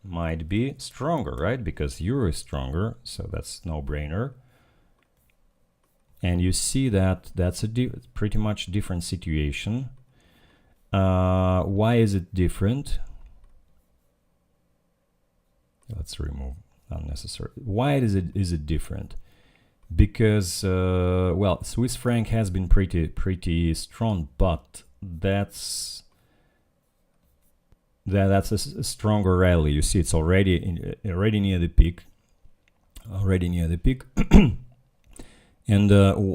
might be stronger, right? Because euro is stronger, so that's no-brainer. And you see that that's a pretty much different situation. Why is it different? Let's remove unnecessary. Why is it different? Because well, Swiss franc has been pretty strong, but that's a stronger rally. You see, it's already near the peak. And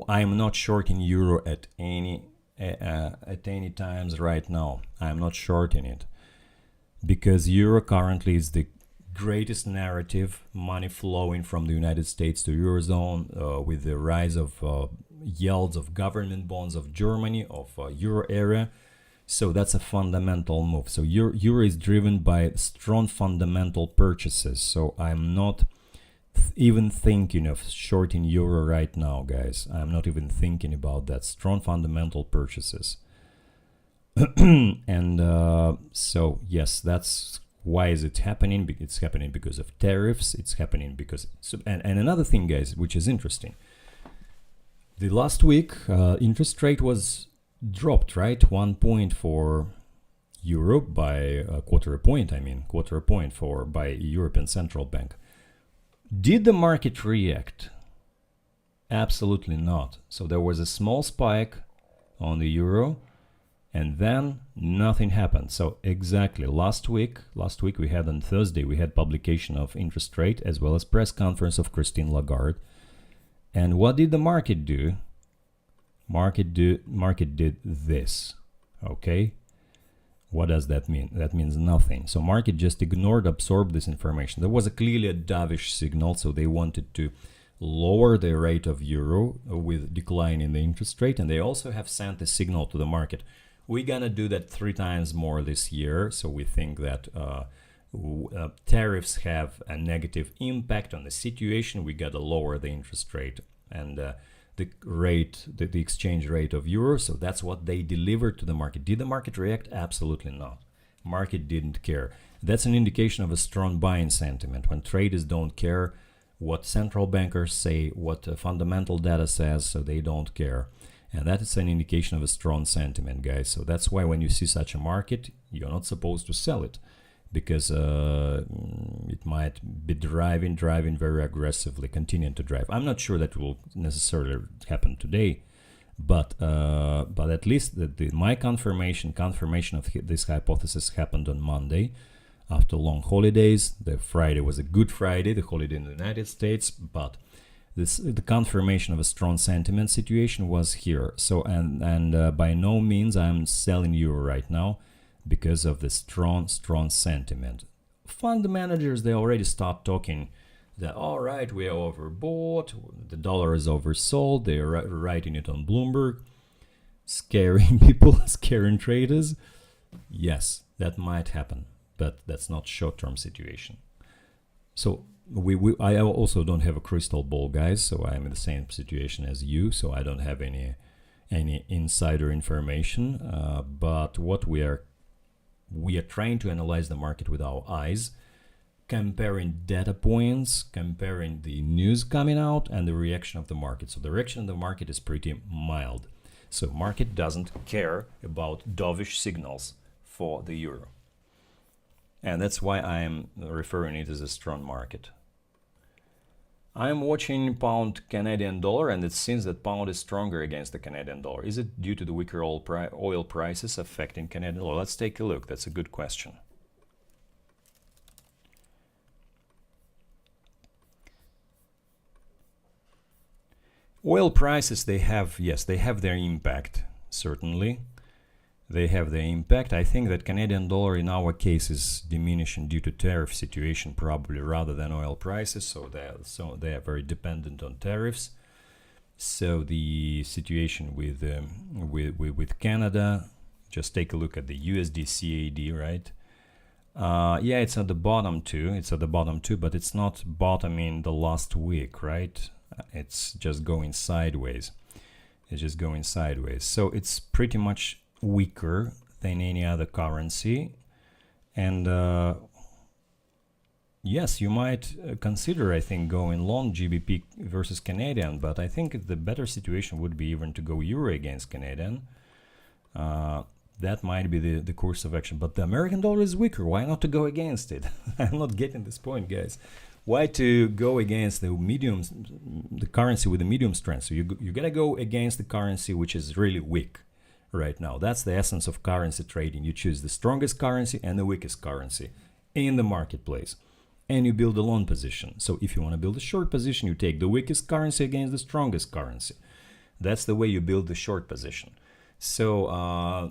I'm not shorting euro at any times right now. I'm not shorting it because euro currently is the greatest narrative, money flowing from the United States to Eurozone with the rise of yields of government bonds of Germany, of euro area. So that's a fundamental move. So euro is driven by strong fundamental purchases. So I'm not even thinking of shorting euro right now, guys. I'm not even thinking about that. Strong fundamental purchases. And so yes, that's why is it happening? It's happening because of tariffs. It's happening because and another thing, guys, which is interesting. The last week interest rate was dropped, right? 1 point for Europe by a quarter point by European Central Bank. Did the market react? Absolutely not. So there was a small spike on the euro, and then nothing happened. So exactly last week we had on Thursday, we had publication of interest rate as well as press conference of Christine Lagarde. And what did the market do? Market did this. Okay. What does that mean? That means nothing. So market just ignored, absorbed this information. There was clearly a dovish signal, so they wanted to lower the rate of euro with decline in the interest rate, and they also have sent a signal to the market. We're gonna do that 3 times more this year, so we think that tariffs have a negative impact on the situation. We gotta lower the interest rate and the exchange rate of euro. So that's what they delivered to the market. Did the market react? Absolutely not. Market didn't care. That's an indication of a strong buying sentiment. When traders don't care what central bankers say, what fundamental data says, so they don't care. And that is an indication of a strong sentiment, guys. So that's why when you see such a market, you're not supposed to sell it, because it might be driving very aggressively, continuing to drive. I'm not sure that will necessarily happen today, but at least my confirmation of this hypothesis happened on Monday after long holidays. The Friday was a good Friday, the holiday in the United States, but the confirmation of a strong sentiment situation was here. So and by no means I'm selling euro right now, because of the strong sentiment. Fund managers, they already start talking that, all right, we are overbought, the dollar is oversold. They're writing it on Bloomberg, scaring people, scaring traders. Yes, that might happen, but that's not short-term situation. So I also don't have a crystal ball, guys, so I'm in the same situation as you, so I don't have any insider information, but what we are trying to analyze the market with our eyes, comparing data points, comparing the news coming out and the reaction of the market. So the reaction of the market is pretty mild. So market doesn't care about dovish signals for the euro. And that's why I'm referring it as a strong market. I'm watching pound Canadian dollar, and it seems that pound is stronger against the Canadian dollar. Is it due to the weaker oil prices affecting Canadian dollar? Let's take a look. That's a good question. Oil prices, they have their impact, certainly. They have their impact. I think that Canadian dollar in our case is diminishing due to tariff situation probably rather than oil prices, so they are very dependent on tariffs. So the situation with Canada, just take a look at the USD CAD, right? Yeah, it's at the bottom too. But it's not bottoming the last week, right? It's just going sideways. So it's pretty much weaker than any other currency. And yes, you might consider, I think, going long GBP versus Canadian, but I think the better situation would be even to go euro against Canadian. That might be the course of action. But the American dollar is weaker. Why not to go against it? I'm not getting this point, guys. Why to go against the currency with the medium strength? So you gotta go against the currency which is really weak right now. That's the essence of currency trading. You choose the strongest currency and the weakest currency in the marketplace, and you build a long position. So if you want to build a short position, you take the weakest currency against the strongest currency. That's the way you build the short position. So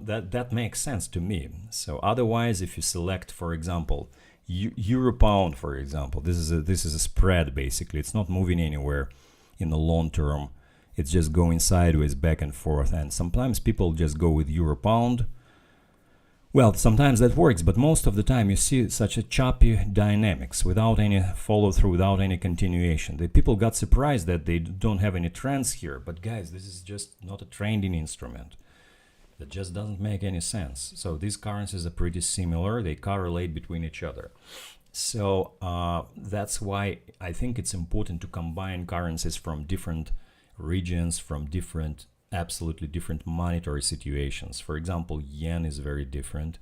that makes sense to me. So otherwise, if you select, for example, euro pound, for example, this is a spread basically. It's not moving anywhere in the long term. It's just going sideways, back and forth. And sometimes people just go with euro pound. Well, sometimes that works, but most of the time you see such a choppy dynamics without any follow through, without any continuation. The people got surprised that they don't have any trends here. But guys, this is just not a trending instrument. That just doesn't make any sense. So these currencies are pretty similar. They correlate between each other. So that's why I think it's important to combine currencies from different regions, from absolutely different monetary situations. For example, yen is very different.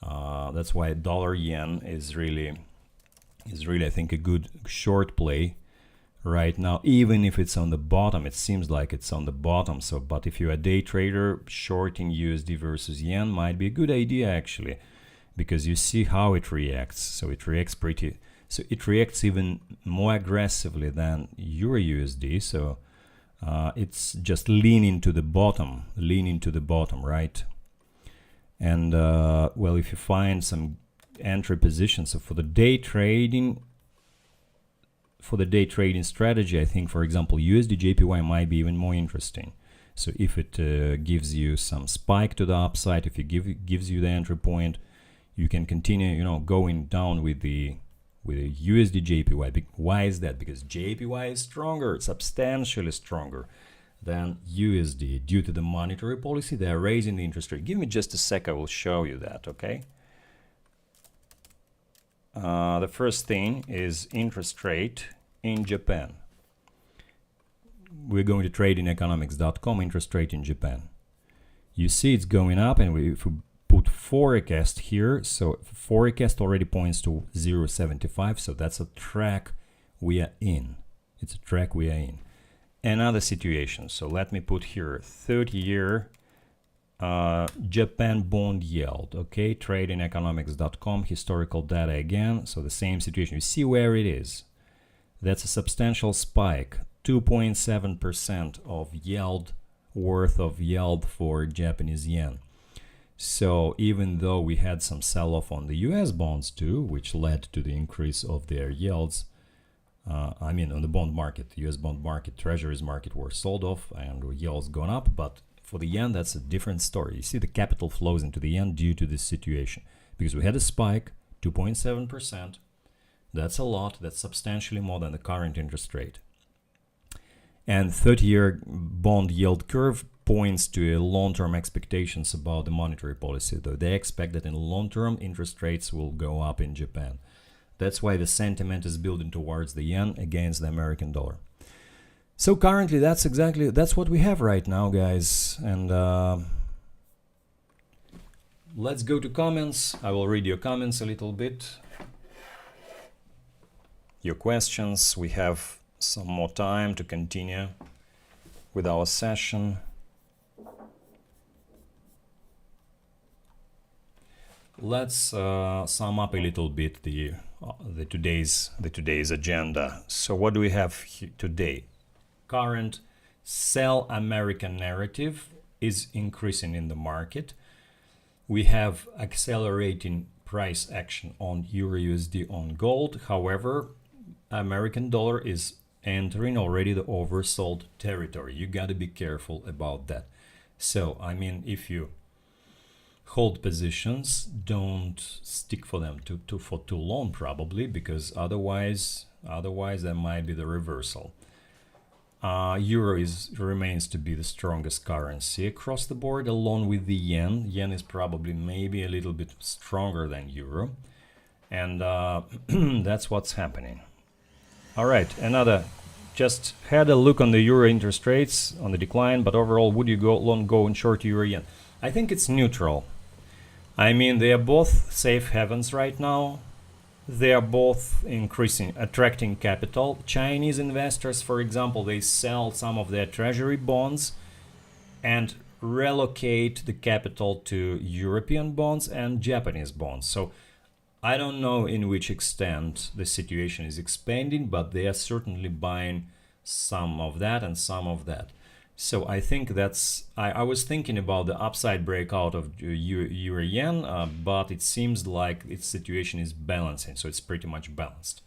That's why dollar yen is really, I think, a good short play right now, even if it's on the bottom. It seems like it's on the bottom. So, but if you're a day trader, shorting USD versus yen might be a good idea actually, because you see how it reacts. So it reacts even more aggressively than Euro USD. So it's just leaning to the bottom, right? And well, if you find some entry positions, so for the day trading strategy, I think, for example, USD JPY might be even more interesting. So if it gives you some spike to the upside, if it gives you the entry point, you can continue, going down with the USD JPY. Why is that? Because JPY is stronger, substantially stronger than USD due to the monetary policy. They are raising the interest rate. Give me just a sec, I will show you that, okay? The first thing is interest rate in Japan. We're going to tradingeconomics.com, interest rate in Japan. You see it's going up, and if we put forecast here, so forecast already points to 0.75, so that's a track we are in. It's a track we are in. Another situation, so let me put here 30-year Japan bond yield, okay, tradingeconomics.com, historical data again. So the same situation, you see where it is. That's a substantial spike, 2.7% of yield, worth of yield for Japanese yen. So even though we had some sell-off on the US bonds too, which led to the increase of their yields, on the bond market, the US bond market, treasuries market were sold off and yields gone up, but for the yen, that's a different story. You see the capital flows into the yen due to this situation. Because we had a spike, 2.7%. That's a lot. That's substantially more than the current interest rate. And 30-year bond yield curve points to long-term expectations about the monetary policy. Though they expect that in long term, interest rates will go up in Japan. That's why the sentiment is building towards the yen against the American dollar. So currently, that's what we have right now, guys. And let's go to comments. I will read your comments a little bit. Your questions. We have some more time to continue with our session. Let's sum up a little bit the today's agenda. So what do we have today? Current sell American narrative is increasing in the market. We have accelerating price action on Euro USD on gold. However, American dollar is entering already the oversold territory. You got to be careful about that. So, I mean, if you hold positions, don't stick for them for too long, probably, because otherwise there might be the reversal. Euro remains to be the strongest currency across the board, along with the yen. Yen is probably maybe a little bit stronger than euro, and that's what's happening. All right, just had a look on the euro interest rates on the decline, but overall, would you go long, go and short euro yen? I think it's neutral. I mean, they are both safe havens right now. They are both attracting capital. Chinese investors, for example, they sell some of their treasury bonds and relocate the capital to European bonds and Japanese bonds. So I don't know in which extent the situation is expanding, but they are certainly buying some of that and some of that. So I think I was thinking about the upside breakout of euro yen, but it seems like its situation is balancing, so it's pretty much balanced.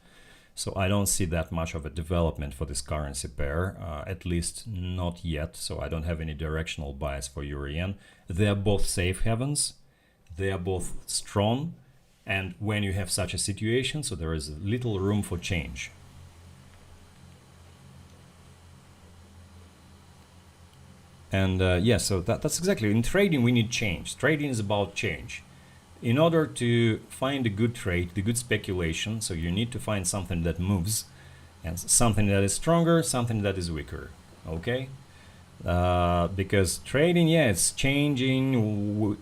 So I don't see that much of a development for this currency pair, at least not yet. So I don't have any directional bias for euro yen. They are both safe havens. They are both strong. And when you have such a situation, so there is little room for change. And so that's exactly, in trading we need change. Trading is about change. In order to find a good trade, the good speculation, so you need to find something that moves, and something that is stronger, something that is weaker, okay? Because trading, it's changing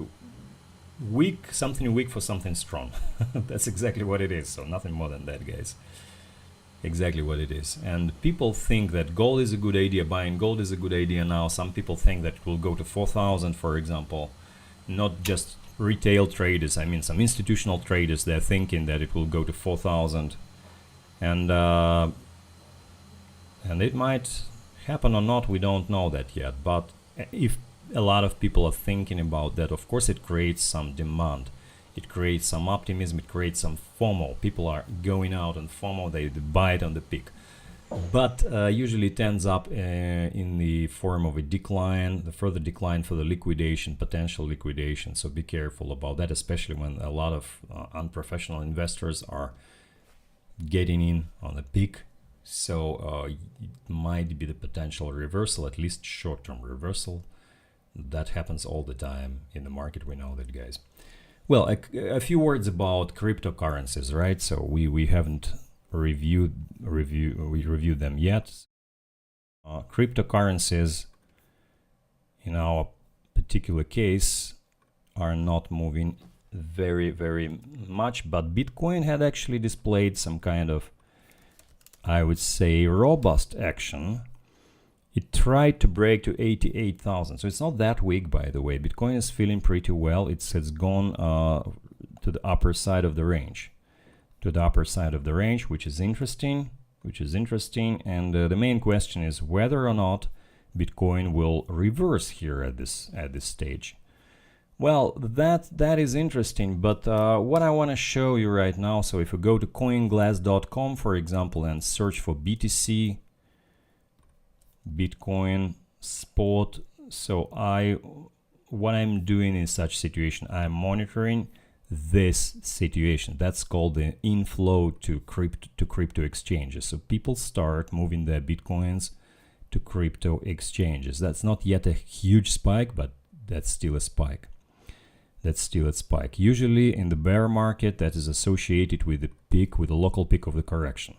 something weak for something strong. That's exactly what it is, so nothing more than that, guys. Exactly what it is. And people think that gold is a good idea, buying gold is a good idea now. Some people think that it will go to 4,000, for example. Not just retail traders, I mean some institutional traders, they're thinking that it will go to 4,000. And it might happen or not, we don't know that yet. But if a lot of people are thinking about that, of course it creates some demand. It creates some optimism, it creates some FOMO. People are going out on FOMO, they buy it on the peak. But usually it ends up in the form of a decline, the further decline for the liquidation, potential liquidation. So be careful about that, especially when a lot of unprofessional investors are getting in on the peak. So it might be the potential reversal, at least short-term reversal. That happens all the time in the market, we know that, guys. Well, a few words about cryptocurrencies, right? So we haven't reviewed them yet. Cryptocurrencies, in our particular case, are not moving very, very much, but Bitcoin had actually displayed some kind of, I would say, robust action. It tried to break to 88,000, so it's not that weak, by the way. Bitcoin is feeling pretty well. It's gone to the upper side of the range, which is interesting. And the main question is whether or not Bitcoin will reverse here at this stage. Well, that is interesting, but what I want to show you right now. So if you go to coinglass.com, for example, and search for BTC. Bitcoin spot. So what I'm doing in such situation, I'm monitoring this situation. That's called the inflow to crypto exchanges. So people start moving their Bitcoins to crypto exchanges. That's not yet a huge spike, but that's still a spike. Usually in the bear market, that is associated with the local peak of the correction.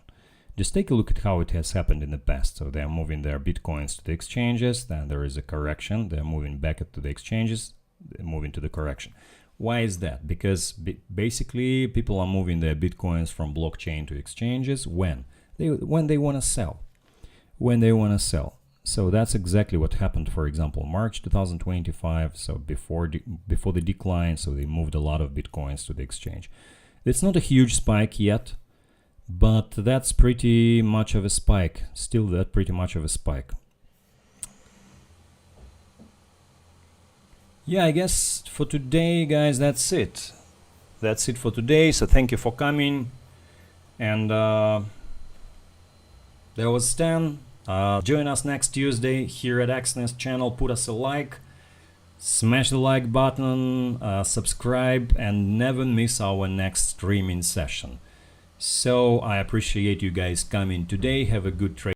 Just take a look at how it has happened in the past. So they're moving their Bitcoins to the exchanges, then there is a correction, they're moving back to the exchanges, they're moving to the correction. Why is that? Because basically people are moving their Bitcoins from blockchain to exchanges when they want to sell. So that's exactly what happened, for example, March 2025, so before the decline, so they moved a lot of Bitcoins to the exchange. It's not a huge spike yet, but that's pretty much of a spike. Yeah, I guess for today, guys, that's it. That's it for today. So thank you for coming. And there was Stan. Join us next Tuesday here at Exness channel. Put us a like, smash the like button, subscribe, and never miss our next streaming session. So I appreciate you guys coming today. Have a good trade.